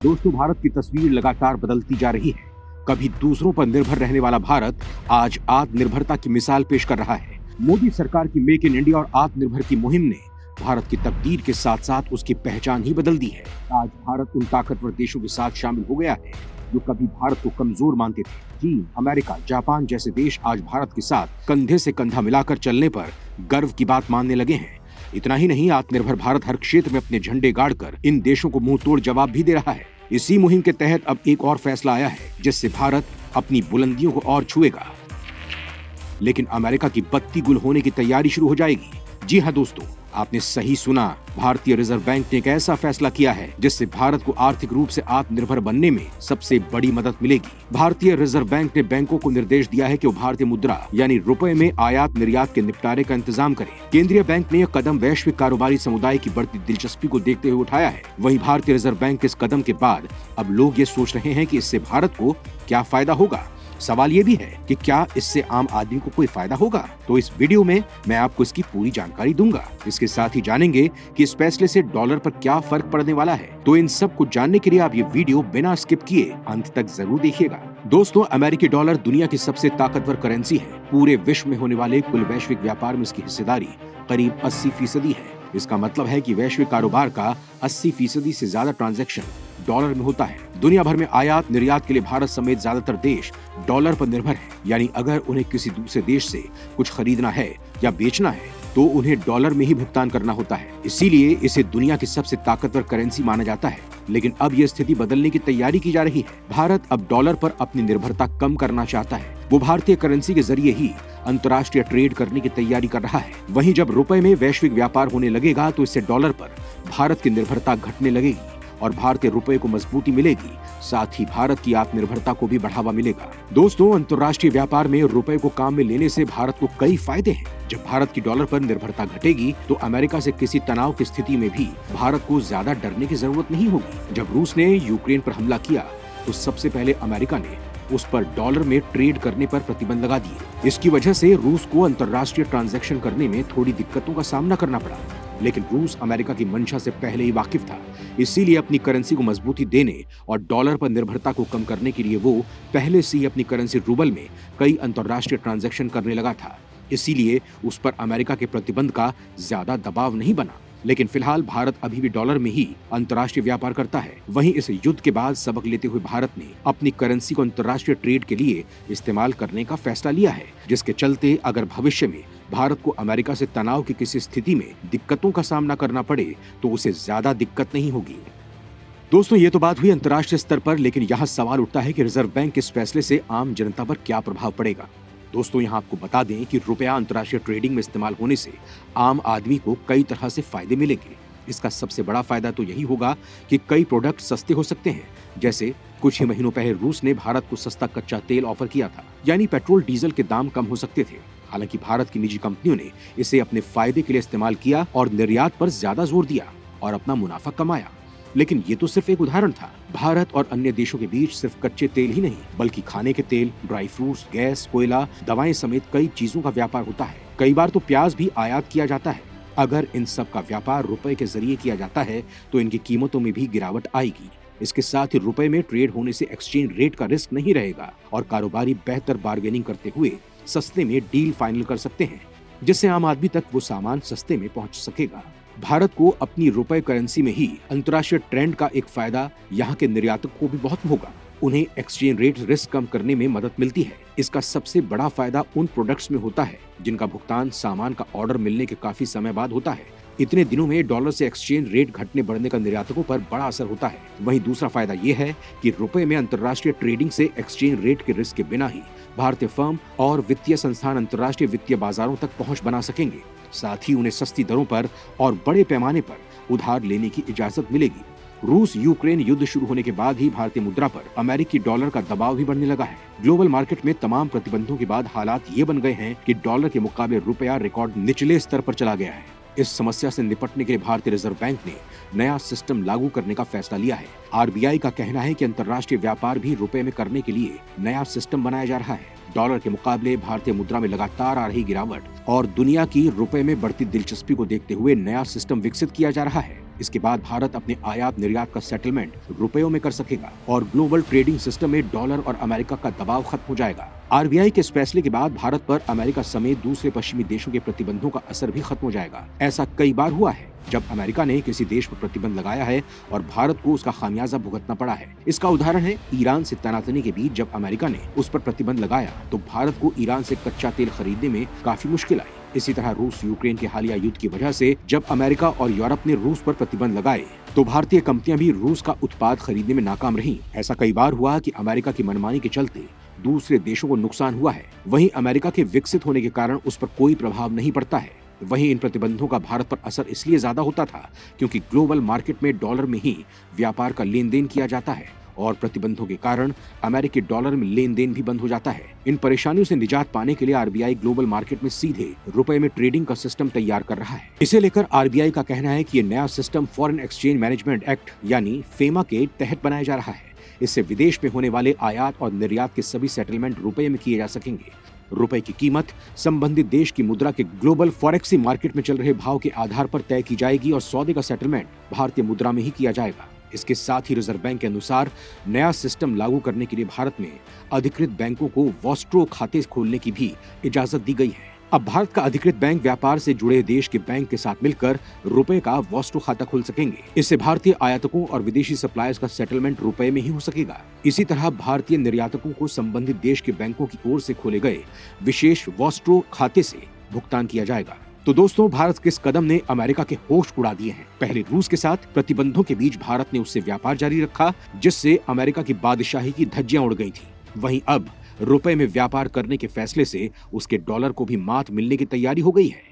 दोस्तों, भारत की तस्वीर लगातार बदलती जा रही है। कभी दूसरों पर निर्भर रहने वाला भारत आज आत्मनिर्भरता की मिसाल पेश कर रहा है। मोदी सरकार की मेक इन इंडिया और आत्मनिर्भर की मुहिम ने भारत की तकदीर के साथ साथ उसकी पहचान ही बदल दी है। आज भारत उन ताकतवर देशों के साथ शामिल हो गया है जो कभी भारत को कमजोर मानते थे। चीन, अमेरिका, जापान जैसे देश आज भारत के साथ कंधे से कंधा मिलाकर चलने पर गर्व की बात मानने लगे हैं। इतना ही नहीं, आत्मनिर्भर भारत हर क्षेत्र में अपने झंडे गाड़कर इन देशों को मुंह तोड़ जवाब भी दे रहा है। इसी मुहिम के तहत अब एक और फैसला आया है जिससे भारत अपनी बुलंदियों को और छुएगा। लेकिन अमेरिका की बत्ती गुल होने की तैयारी शुरू हो जाएगी। जी हाँ दोस्तों, आपने सही सुना। भारतीय रिजर्व बैंक ने एक ऐसा फैसला किया है जिससे भारत को आर्थिक रूप से आत्मनिर्भर बनने में सबसे बड़ी मदद मिलेगी। भारतीय रिजर्व बैंक ने बैंकों को निर्देश दिया है कि वो भारतीय मुद्रा यानी रुपए में आयात निर्यात के निपटारे का इंतजाम करें। केंद्रीय बैंक ने यह कदम वैश्विक कारोबारी समुदाय की बढ़ती दिलचस्पी को देखते हुए उठाया है। वहीं भारतीय रिजर्व बैंक के इस कदम के बाद अब लोग ये सोच रहे हैं कि इससे भारत को क्या फायदा होगा। सवाल ये भी है कि क्या इससे आम आदमी को कोई फायदा होगा। तो इस वीडियो में मैं आपको इसकी पूरी जानकारी दूंगा। इसके साथ ही जानेंगे कि इस फैसले से डॉलर पर क्या फर्क पड़ने वाला है। तो इन सब को जानने के लिए आप ये वीडियो बिना स्किप किए अंत तक जरूर देखिएगा। दोस्तों, अमेरिकी डॉलर दुनिया की सबसे ताकतवर करेंसी है। पूरे विश्व में होने वाले कुल वैश्विक व्यापार में इसकी हिस्सेदारी करीब 80% है। इसका मतलब है कि वैश्विक कारोबार का 80% से ज्यादा ट्रांजैक्शन डॉलर में होता है। दुनिया भर में आयात निर्यात के लिए भारत समेत ज्यादातर देश डॉलर पर निर्भर है। यानी अगर उन्हें किसी दूसरे देश से कुछ खरीदना है या बेचना है तो उन्हें डॉलर में ही भुगतान करना होता है। इसीलिए इसे दुनिया की सबसे ताकतवर करेंसी माना जाता है। लेकिन अब यह स्थिति बदलने की तैयारी की जा रही है। भारत अब डॉलर पर अपनी निर्भरता कम करना चाहता है। वो भारतीय करेंसी के जरिए ही अंतर्राष्ट्रीय ट्रेड करने की तैयारी कर रहा है। वहीं जब रुपए में वैश्विक व्यापार होने लगेगा तो इससे डॉलर पर भारत की निर्भरता घटने लगेगी और भारतीय रुपए को मजबूती मिलेगी। साथ ही भारत की आत्मनिर्भरता को भी बढ़ावा मिलेगा। दोस्तों, अंतर्राष्ट्रीय व्यापार में रुपए को काम में लेने से भारत को कई फायदे हैं। जब भारत की डॉलर पर निर्भरता घटेगी तो अमेरिका से किसी तनाव की स्थिति में भी भारत को ज्यादा डरने की जरूरत नहीं होगी। जब रूस ने यूक्रेन पर हमला किया तो सबसे पहले अमेरिका ने उस पर डॉलर में ट्रेड करने पर प्रतिबंध लगा दिए। इसकी वजह से रूस को अंतर्राष्ट्रीय ट्रांजैक्शन करने में थोड़ी दिक्कतों का सामना करना पड़ा। लेकिन रूस अमेरिका की मंशा से पहले ही वाकिफ था। इसीलिए अपनी करेंसी को मजबूती देने और डॉलर पर निर्भरता को कम करने के लिए वो पहले से ही अपनी करेंसी रूबल में कई अंतर्राष्ट्रीय ट्रांजैक्शन करने लगा था। इसीलिए उस पर अमेरिका के प्रतिबंध का ज्यादा दबाव नहीं बना। लेकिन फिलहाल भारत अभी भी डॉलर में ही अंतर्राष्ट्रीय व्यापार करता है। वहीं इस युद्ध के बाद सबक लेते हुए भारत ने अपनी करेंसी को अंतर्राष्ट्रीय ट्रेड के लिए इस्तेमाल करने का फैसला लिया है, जिसके चलते अगर भविष्य में भारत को अमेरिका से तनाव की किसी स्थिति में दिक्कतों का सामना करना पड़े तो उसे ज्यादा दिक्कत नहीं होगी। दोस्तों, ये तो बात हुई अंतर्राष्ट्रीय स्तर पर, लेकिन यहाँ सवाल उठता है कि रिजर्व बैंक के इस फैसले से आम जनता पर क्या प्रभाव पड़ेगा। दोस्तों, यहाँ आपको बता दें कि रुपया अंतर्राष्ट्रीय ट्रेडिंग में इस्तेमाल होने से आम आदमी को कई तरह से फायदे मिलेंगे। इसका सबसे बड़ा फायदा तो यही होगा कि कई प्रोडक्ट सस्ते हो सकते हैं। जैसे कुछ ही महीनों पहले रूस ने भारत को सस्ता कच्चा तेल ऑफर किया था, यानी पेट्रोल डीजल के दाम कम हो सकते थे। हालांकि भारत की निजी कंपनियों ने इसे अपने फायदे के लिए इस्तेमाल किया और निर्यात पर ज्यादा जोर दिया और अपना मुनाफा कमाया। लेकिन ये तो सिर्फ एक उदाहरण था। भारत और अन्य देशों के बीच सिर्फ कच्चे तेल ही नहीं बल्कि खाने के तेल, ड्राई फ्रूट्स, गैस, कोयला, दवाएं समेत कई चीजों का व्यापार होता है। कई बार तो प्याज भी आयात किया जाता है। अगर इन सब का व्यापार रुपए के जरिए किया जाता है तो इनकी कीमतों में भी गिरावट आएगी। इसके साथ ही रुपए में ट्रेड होने से एक्सचेंज रेट का रिस्क नहीं रहेगा और कारोबारी बेहतर बार्गेनिंग करते हुए सस्ते में डील फाइनल कर सकते हैं, जिससे आम आदमी तक वो सामान सस्ते में पहुंच सकेगा। भारत को अपनी रुपए करेंसी में ही अंतर्राष्ट्रीय ट्रेंड का एक फायदा यहाँ के निर्यातक को भी बहुत होगा। उन्हें एक्सचेंज रेट रिस्क कम करने में मदद मिलती है। इसका सबसे बड़ा फायदा उन प्रोडक्ट्स में होता है जिनका भुगतान सामान का ऑर्डर मिलने के काफी समय बाद होता है। इतने दिनों में डॉलर से एक्सचेंज रेट घटने बढ़ने का निर्यातकों पर बड़ा असर होता है। वहीं दूसरा फायदा ये है कि रुपए में अंतर्राष्ट्रीय ट्रेडिंग से एक्सचेंज रेट के रिस्क के बिना ही भारतीय फर्म और वित्तीय संस्थान अंतर्राष्ट्रीय वित्तीय बाजारों तक पहुंच बना सकेंगे। साथ ही उन्हें सस्ती दरों पर और बड़े पैमाने पर उधार लेने की इजाजत मिलेगी। रूस यूक्रेन युद्ध शुरू होने के बाद ही भारतीय मुद्रा पर अमेरिकी डॉलर का दबाव भी बढ़ने लगा है। ग्लोबल मार्केट में तमाम प्रतिबंधों के बाद हालात ये बन गए हैं कि डॉलर के मुकाबले रुपया रिकॉर्ड निचले स्तर पर चला गया है। इस समस्या से निपटने के लिए भारतीय रिजर्व बैंक ने नया सिस्टम लागू करने का फैसला लिया है। आरबीआई का कहना है कि अंतर्राष्ट्रीय व्यापार भी रुपए में करने के लिए नया सिस्टम बनाया जा रहा है। डॉलर के मुकाबले भारतीय मुद्रा में लगातार आ रही गिरावट और दुनिया की रुपए में बढ़ती दिलचस्पी को देखते हुए नया सिस्टम विकसित किया जा रहा है। इसके बाद भारत अपने आयात निर्यात का सेटलमेंट रुपयों में कर सकेगा और ग्लोबल ट्रेडिंग सिस्टम में डॉलर और अमेरिका का दबाव खत्म हो जाएगा। आरबीआई के इस फैसले के बाद भारत पर अमेरिका समेत दूसरे पश्चिमी देशों के प्रतिबंधों का असर भी खत्म हो जाएगा। ऐसा कई बार हुआ है जब अमेरिका ने किसी देश पर प्रतिबंध लगाया है और भारत को उसका खामियाजा भुगतना पड़ा है। इसका उदाहरण है ईरान से तनातनी के बीच जब अमेरिका ने उस पर प्रतिबंध लगाया तो भारत को ईरान से कच्चा तेल खरीदने में काफी मुश्किल आई। इसी तरह रूस यूक्रेन के हालिया युद्ध की वजह से जब अमेरिका और यूरोप ने रूस पर प्रतिबंध लगाए तो भारतीय कंपनियां भी रूस का उत्पाद खरीदने में नाकाम रहीं। ऐसा कई बार हुआ कि अमेरिका की मनमानी के चलते दूसरे देशों को नुकसान हुआ है, वहीं अमेरिका के विकसित होने के कारण उस पर कोई प्रभाव नहीं पड़ता है। वहीं इन प्रतिबंधों का भारत पर असर इसलिए ज्यादा होता था क्योंकि ग्लोबल मार्केट में डॉलर में ही व्यापार का लेन देन किया जाता है और प्रतिबंधों के कारण अमेरिकी डॉलर में लेन देन भी बंद हो जाता है। इन परेशानियों से निजात पाने के लिए आरबीआई ग्लोबल मार्केट में सीधे रुपए में ट्रेडिंग का सिस्टम तैयार कर रहा है। इसे लेकर आरबीआई का कहना है कि ये नया system foreign exchange management act यानी फेमा के तहत बनाया जा रहा है। इससे विदेश में होने वाले आयात और निर्यात के सभी सेटलमेंट रुपए में किए जा सकेंगे। रुपए की कीमत संबंधित देश की मुद्रा के ग्लोबल फॉरेक्सी मार्केट में चल रहे भाव के आधार पर तय की जाएगी और सौदे का सेटलमेंट भारतीय मुद्रा में ही किया जाएगा। इसके साथ ही रिजर्व बैंक के अनुसार नया सिस्टम लागू करने के लिए भारत में अधिकृत बैंकों को वॉस्ट्रो खाते खोलने की भी इजाजत दी गई है। अब भारत का अधिकृत बैंक व्यापार से जुड़े देश के बैंक के साथ मिलकर रुपए का वॉस्ट्रो खाता खोल सकेंगे। इससे भारतीय आयातकों और विदेशी सप्लायर्स का सेटलमेंट रुपए में ही हो सकेगा। इसी तरह भारतीय निर्यातकों को संबंधित देश के बैंकों की ओर से खोले गए विशेष वॉस्ट्रो खाते से भुगतान किया जाएगा। तो दोस्तों, भारत के इस कदम ने अमेरिका के होश उड़ा दिए हैं। पहले रूस के साथ प्रतिबंधों के बीच भारत ने उससे व्यापार जारी रखा, जिससे अमेरिका की बादशाही की धज्जियां उड़ गई थी। वहीं अब रुपए में व्यापार करने के फैसले से उसके डॉलर को भी मात मिलने की तैयारी हो गई है।